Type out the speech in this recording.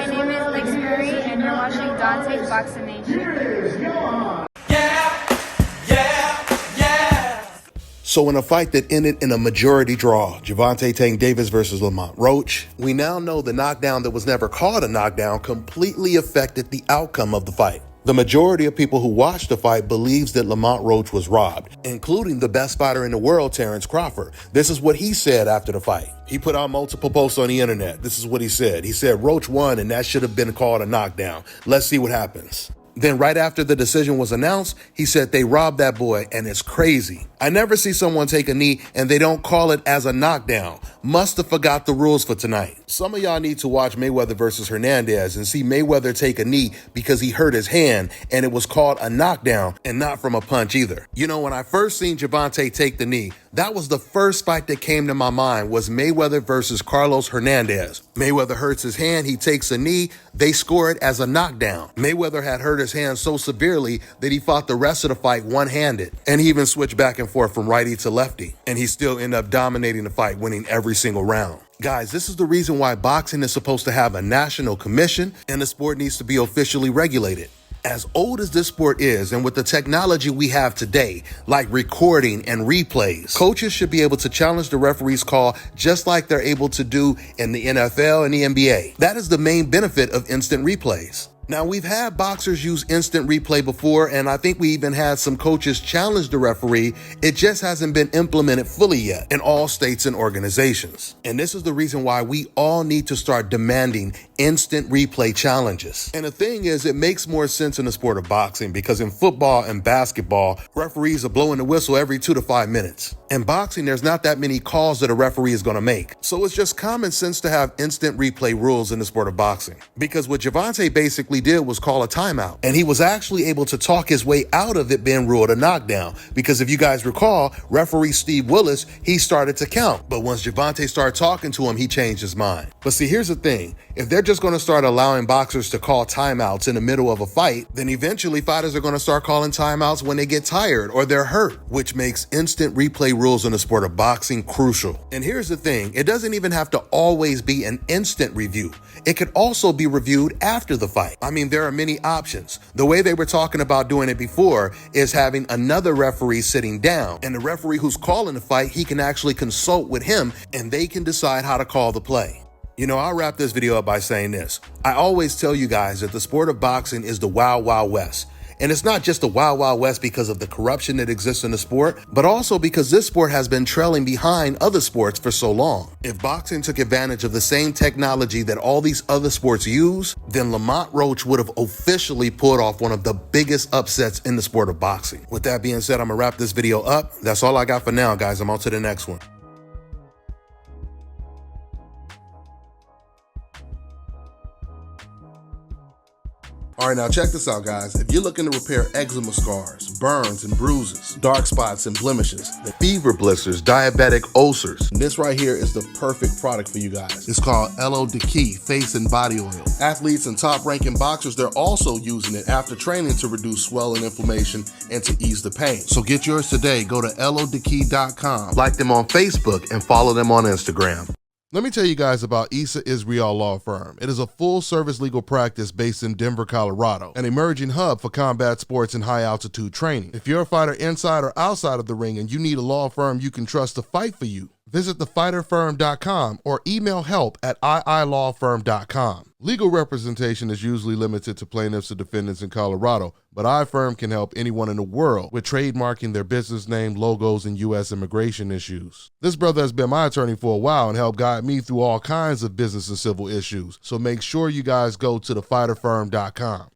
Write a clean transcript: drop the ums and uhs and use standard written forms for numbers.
My name is Lex Curry, and you're watching Dante's Boxing Nation. So in a fight that ended in a majority draw, Gervonta Tank Davis versus Lamont Roach, we now know the knockdown that was never called a knockdown completely affected the outcome of the fight. The majority of people who watched the fight believes that Lamont Roach was robbed, including the best fighter in the world, Terence Crawford. This is what he said after the fight. He put out multiple posts on the internet. This is what he said. He said, "Roach won and that should have been called a knockdown. Let's see what happens." Then right after the decision was announced, he said they robbed that boy and it's crazy. I never see someone take a knee and they don't call it as a knockdown. Must have forgot the rules for tonight. Some of y'all need to watch Mayweather versus Hernandez and see Mayweather take a knee because he hurt his hand and it was called a knockdown and not from a punch either. You know, when I first seen Gervonta take the knee, that was the first fight that came to my mind was Mayweather versus Carlos Hernandez. Mayweather hurts his hand, he takes a knee, they score it as a knockdown. Mayweather had hurt his hand so severely that he fought the rest of the fight one-handed. And he even switched back and forth from righty to lefty. And he still ended up dominating the fight, winning every single round. Guys, this is the reason why boxing is supposed to have a national commission and the sport needs to be officially regulated. As old as this sport is, and with the technology we have today, like recording and replays, coaches should be able to challenge the referee's call just like they're able to do in the NFL and the NBA. That is the main benefit of instant replays. Now, we've had boxers use instant replay before, and I think we even had some coaches challenge the referee. It just hasn't been implemented fully yet in all states and organizations. And this is the reason why we all need to start demanding instant replay challenges. And the thing is, it makes more sense in the sport of boxing because in football and basketball, referees are blowing the whistle every 2 to 5 minutes. In boxing, there's not that many calls that a referee is going to make. So it's just common sense to have instant replay rules in the sport of boxing. Because what Gervonta basically did was call a timeout. And he was actually able to talk his way out of it being ruled a knockdown. Because if you guys recall, referee Steve Willis, he started to count. But once Gervonta started talking to him, he changed his mind. But see, here's the thing. If they're just going to start allowing boxers to call timeouts in the middle of a fight, then eventually fighters are going to start calling timeouts when they get tired or they're hurt, which makes instant replay rules in the sport of boxing crucial. And here's the thing. It doesn't even have to always be an instant review. It could also be reviewed after the fight. I mean, there are many options. The way they were talking about doing it before is having another referee sitting down, and the referee who's calling the fight, he can actually consult with him and they can decide how to call the play. You know, I'll wrap this video up by saying this. I always tell you guys that the sport of boxing is the wild, wild west. And it's not just the wild, wild west because of the corruption that exists in the sport, but also because this sport has been trailing behind other sports for so long. If boxing took advantage of the same technology that all these other sports use, then Lamont Roach would have officially pulled off one of the biggest upsets in the sport of boxing. With that being said, I'm gonna wrap this video up. That's all I got for now, guys. I'm on to the next one. All right, now check this out, guys. If you're looking to repair eczema scars, burns and bruises, dark spots and blemishes, fever blisters, diabetic ulcers, this right here is the perfect product for you guys. It's called LO Decay Face and Body Oil. Athletes and top-ranking boxers, they're also using it after training to reduce swelling, inflammation, and to ease the pain. So get yours today. Go to lodecay.com, like them on Facebook, and follow them on Instagram. Let me tell you guys about Issa Israel Law Firm. It is a full-service legal practice based in Denver, Colorado, an emerging hub for combat sports and high-altitude training. If you're a fighter inside or outside of the ring and you need a law firm you can trust to fight for you, visit thefighterfirm.com or email help@iilawfirm.com. Legal representation is usually limited to plaintiffs or defendants in Colorado, but iFirm can help anyone in the world with trademarking their business name, logos, and U.S. immigration issues. This brother has been my attorney for a while and helped guide me through all kinds of business and civil issues, so make sure you guys go to thefighterfirm.com.